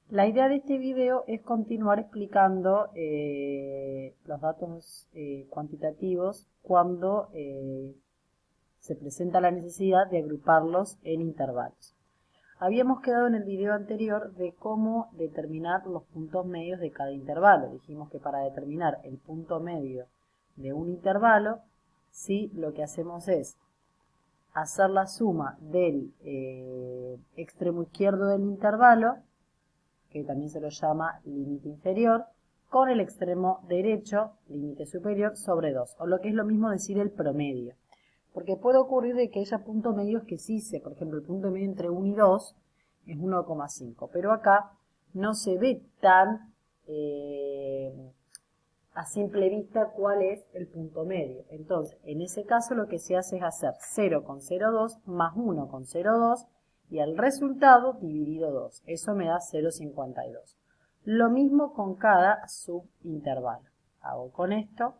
La idea de este video es continuar explicando los datos cuantitativos cuando se presenta la necesidad de agruparlos en intervalos. Habíamos quedado en el video anterior de cómo determinar los puntos medios de cada intervalo. Dijimos que para determinar el punto medio de un intervalo, ¿sí? Lo que hacemos es hacer la suma del extremo izquierdo del intervalo, que también se lo llama límite inferior, con el extremo derecho, límite superior, sobre 2. O lo que es lo mismo decir el promedio. Porque puede ocurrir de que haya puntos medios que sí se, por ejemplo, el punto medio entre 1 y 2 es 1,5. Pero acá no se ve tan a simple vista cuál es el punto medio. Entonces, en ese caso lo que se hace es hacer 0,02 más 1,02 y el resultado dividido 2. Eso me da 0,52. Lo mismo con cada subintervalo. Hago con esto.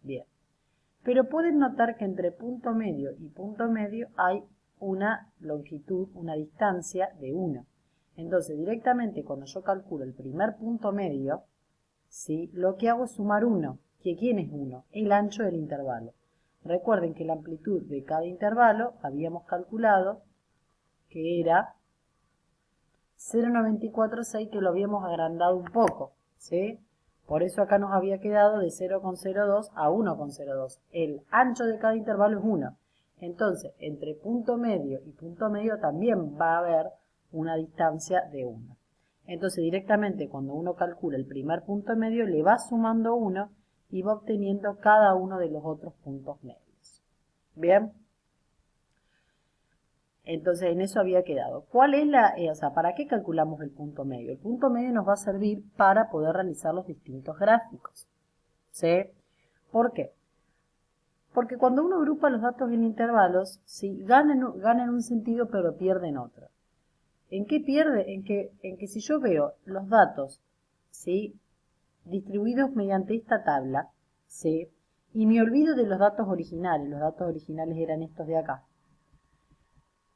Bien. Pero pueden notar que entre punto medio y punto medio hay una longitud, una distancia de 1. Entonces, directamente cuando yo calculo el primer punto medio, ¿sí? Lo que hago es sumar 1. ¿Quién es 1? El ancho del intervalo. Recuerden que la amplitud de cada intervalo habíamos calculado que era 0,946, que lo habíamos agrandado un poco, ¿sí? Por eso acá nos había quedado de 0,02 a 1,02. El ancho de cada intervalo es 1. Entonces, entre punto medio y punto medio también va a haber una distancia de 1. Entonces, directamente cuando uno calcula el primer punto medio, le va sumando 1 y va obteniendo cada uno de los otros puntos medios. ¿Bien? Entonces en eso había quedado. ¿Cuál es ¿para qué calculamos el punto medio? El punto medio nos va a servir para poder realizar los distintos gráficos. ¿Sí? ¿Por qué? Porque cuando uno agrupa los datos en intervalos, ¿sí? ganan un sentido pero pierden otro. ¿En qué pierde? En que si yo veo los datos, ¿sí? distribuidos mediante esta tabla, ¿sí? y me olvido de los datos originales eran estos de acá.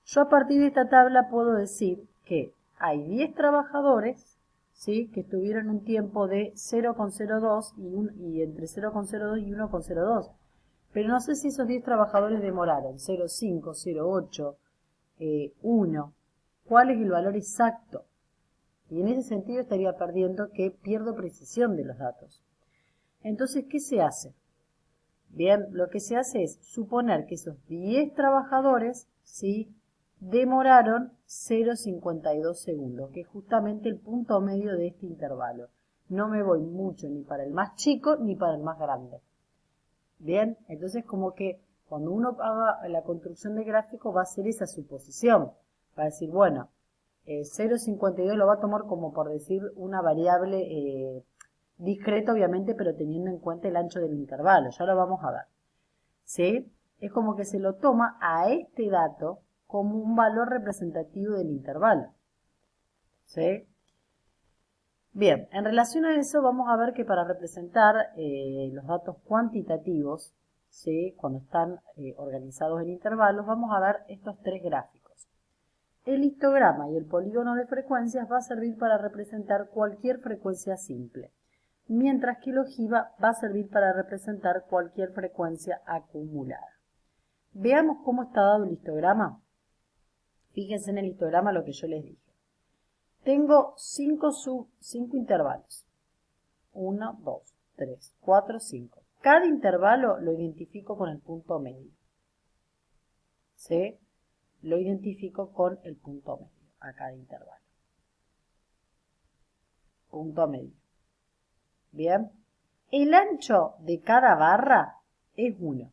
Yo a partir de esta tabla puedo decir que hay 10 trabajadores, ¿sí? que estuvieron un tiempo de 0,02 y entre 0,02 y 1,02. Pero no sé si esos 10 trabajadores demoraron 0,5, 0,8, 1. ¿Cuál es el valor exacto? Y en ese sentido estaría perdiendo que pierdo precisión de los datos. Entonces, ¿qué se hace? Bien, lo que se hace es suponer que esos 10 trabajadores, ¿sí? demoraron 0,52 segundos, que es justamente el punto medio de este intervalo. No me voy mucho ni para el más chico ni para el más grande. Bien, entonces como que cuando uno haga la construcción de gráfico va a hacer esa suposición. Va a decir, bueno, 0,52 lo va a tomar como por decir una variable discreta obviamente, pero teniendo en cuenta el ancho del intervalo. Ya lo vamos a ver. ¿Sí? Es como que se lo toma a este dato como un valor representativo del intervalo. ¿Sí? Bien, en relación a eso vamos a ver que para representar los datos cuantitativos, ¿sí? cuando están organizados en intervalos, vamos a ver estos tres gráficos. El histograma y el polígono de frecuencias va a servir para representar cualquier frecuencia simple, mientras que el ojiva va a servir para representar cualquier frecuencia acumulada. Veamos cómo está dado el histograma. Fíjense en el histograma lo que yo les dije. Tengo 5 intervalos. 1, 2, 3, 4, 5. Cada intervalo lo identifico con el punto medio. ¿Sí? Lo identifico con el punto medio a cada intervalo. Punto medio. Bien. El ancho de cada barra es 1.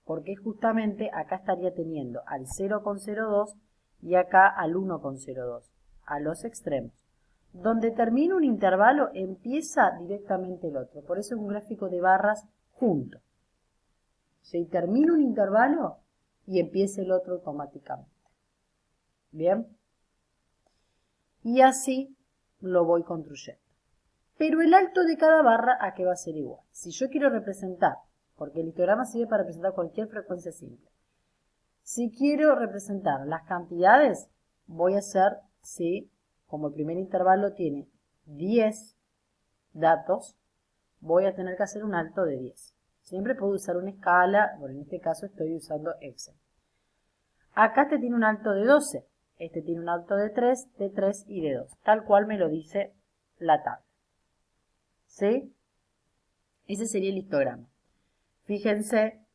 Porque justamente acá estaría teniendo al 0,02 y acá al 1,02, a los extremos. Donde termina un intervalo empieza directamente el otro, por eso es un gráfico de barras junto. Si termina un intervalo y empieza el otro automáticamente. Bien. Y así lo voy construyendo. Pero el alto de cada barra, ¿a qué va a ser igual? Si yo quiero representar, porque el histograma sirve para representar cualquier frecuencia simple. Si quiero representar las cantidades, voy a hacer, ¿sí? como el primer intervalo tiene 10 datos, voy a tener que hacer un alto de 10. Siempre puedo usar una escala, bueno, en este caso estoy usando Excel. Acá este tiene un alto de 12, este tiene un alto de 3 y de 2, tal cual me lo dice la tabla. ¿Sí? Ese sería el histograma. Fíjense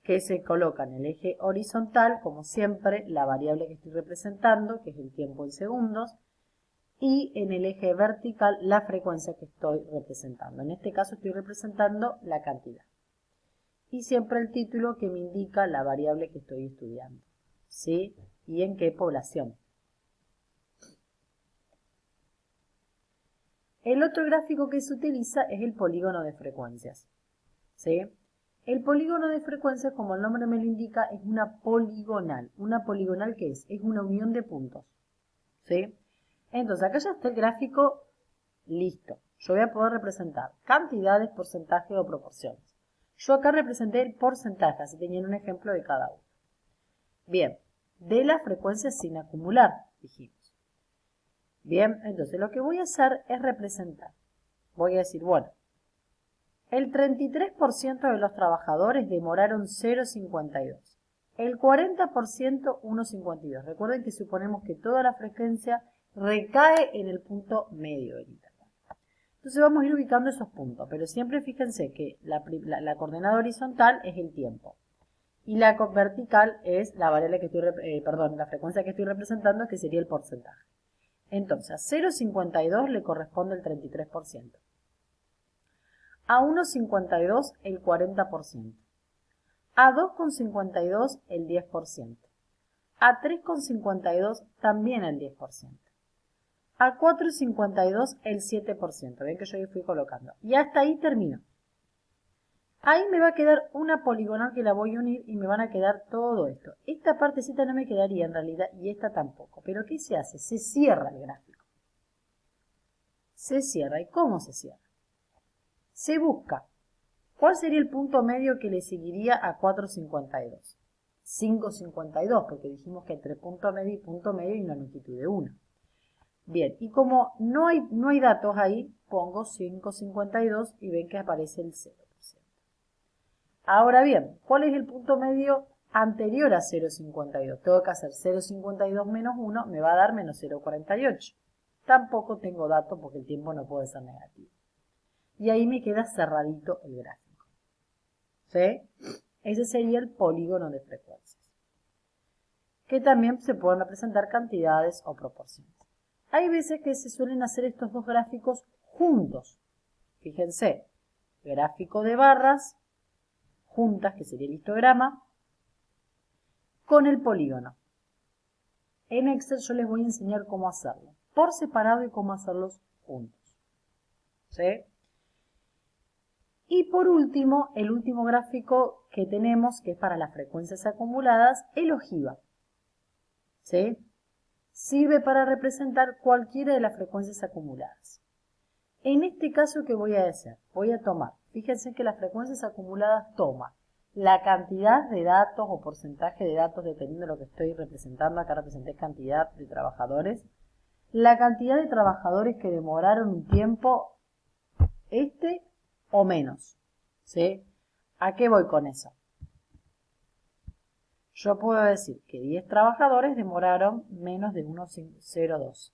que se coloca en el eje horizontal, como siempre, la variable que estoy representando, que es el tiempo en segundos, y en el eje vertical la frecuencia que estoy representando. En este caso estoy representando la cantidad. Y siempre el título que me indica la variable que estoy estudiando. ¿Sí? Y en qué población. El otro gráfico que se utiliza es el polígono de frecuencias. ¿Sí? El polígono de frecuencias, como el nombre me lo indica, es una poligonal. ¿Una poligonal qué es? Es una unión de puntos. ¿Sí? Entonces, acá ya está el gráfico listo. Yo voy a poder representar cantidades, porcentajes o proporciones. Yo acá representé el porcentaje, así tenían un ejemplo de cada uno. Bien, de las frecuencias sin acumular, dijimos. Bien, entonces lo que voy a hacer es representar. Voy a decir, bueno, el 33% de los trabajadores demoraron 0,52. El 40% 1,52. Recuerden que suponemos que toda la frecuencia recae en el punto medio del intervalo. Entonces vamos a ir ubicando esos puntos, pero siempre fíjense que la coordenada horizontal es el tiempo. Y la vertical es la variable que estoy, la frecuencia que estoy representando, que sería el porcentaje. Entonces, a 0,52 le corresponde el 33%. A 1,52 el 40%. A 2,52 el 10%. A 3,52 también el 10%. A 4,52 el 7%. Ven que yo fui colocando. Y hasta ahí termino. Ahí me va a quedar una poligonal que la voy a unir y me van a quedar todo esto. Esta partecita no me quedaría en realidad y esta tampoco. Pero ¿qué se hace? Se cierra el gráfico. Se cierra. ¿Y cómo se cierra? Se busca. ¿Cuál sería el punto medio que le seguiría a 4,52? 5,52, porque dijimos que entre punto medio y una longitud de 1. Bien, y como no hay datos ahí, pongo 5,52 y ven que aparece el 0%. Ahora bien, ¿cuál es el punto medio anterior a 0,52? Tengo que hacer 0,52 menos 1, me va a dar menos 0,48. Tampoco tengo datos porque el tiempo no puede ser negativo. Y ahí me queda cerradito el gráfico. ¿Sí? Ese sería el polígono de frecuencias. Que también se pueden representar cantidades o proporciones. Hay veces que se suelen hacer estos dos gráficos juntos. Fíjense, gráfico de barras juntas, que sería el histograma, con el polígono. En Excel yo les voy a enseñar cómo hacerlo, por separado y cómo hacerlos juntos. ¿Sí? Y por último, el último gráfico que tenemos, que es para las frecuencias acumuladas, el ojiva. ¿Sí? Sirve para representar cualquiera de las frecuencias acumuladas. En este caso, ¿qué voy a hacer? Voy a tomar, fíjense que las frecuencias acumuladas toman la cantidad de datos o porcentaje de datos, dependiendo de lo que estoy representando. Acá representé cantidad de trabajadores. La cantidad de trabajadores que demoraron un tiempo o menos. ¿Sí? ¿A qué voy con eso? Yo puedo decir que 10 trabajadores demoraron menos de 1,02.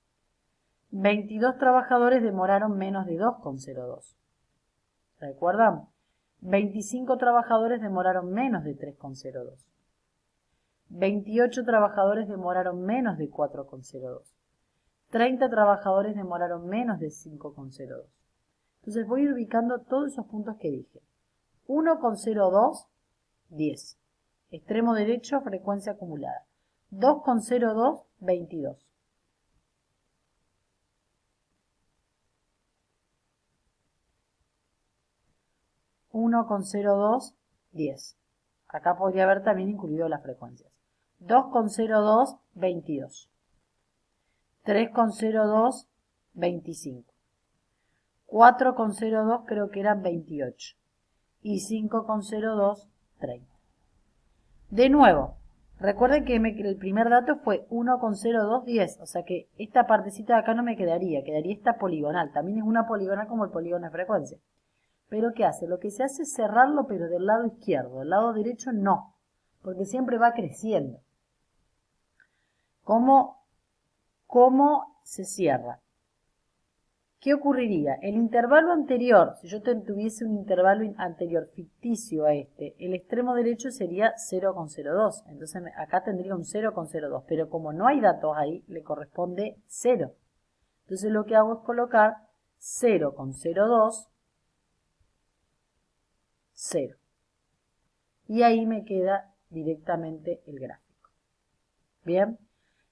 22 trabajadores demoraron menos de 2,02. ¿Recuerdan? 25 trabajadores demoraron menos de 3,02. 28 trabajadores demoraron menos de 4,02. 30 trabajadores demoraron menos de 5,02. Entonces voy a ir ubicando todos esos puntos que dije. 1,02, 10. Extremo derecho, frecuencia acumulada. 2,02, 22. 1,02, 10. Acá podría haber también incluido las frecuencias. 2,02, 22. 3,02, 25. 4,02 creo que eran 28. Y 5,02, 30. De nuevo, Recuerden que el primer dato fue 1,0210, o sea que esta partecita de acá no me quedaría, quedaría esta poligonal. También es una poligonal como el polígono de frecuencia. Pero ¿qué hace? Lo que se hace es cerrarlo, pero del lado izquierdo. Del lado derecho no, porque siempre va creciendo. ¿Cómo se cierra? ¿Qué ocurriría? El intervalo anterior, si yo tuviese un intervalo anterior ficticio a este, el extremo derecho sería 0,02. Entonces acá tendría un 0,02, pero como no hay datos ahí, le corresponde 0. Entonces lo que hago es colocar 0,02, 0. Y ahí me queda directamente el gráfico. Bien.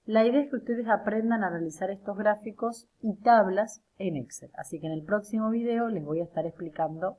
La idea es que ustedes aprendan a analizar estos gráficos y tablas en Excel. Así que en el próximo video les voy a estar explicando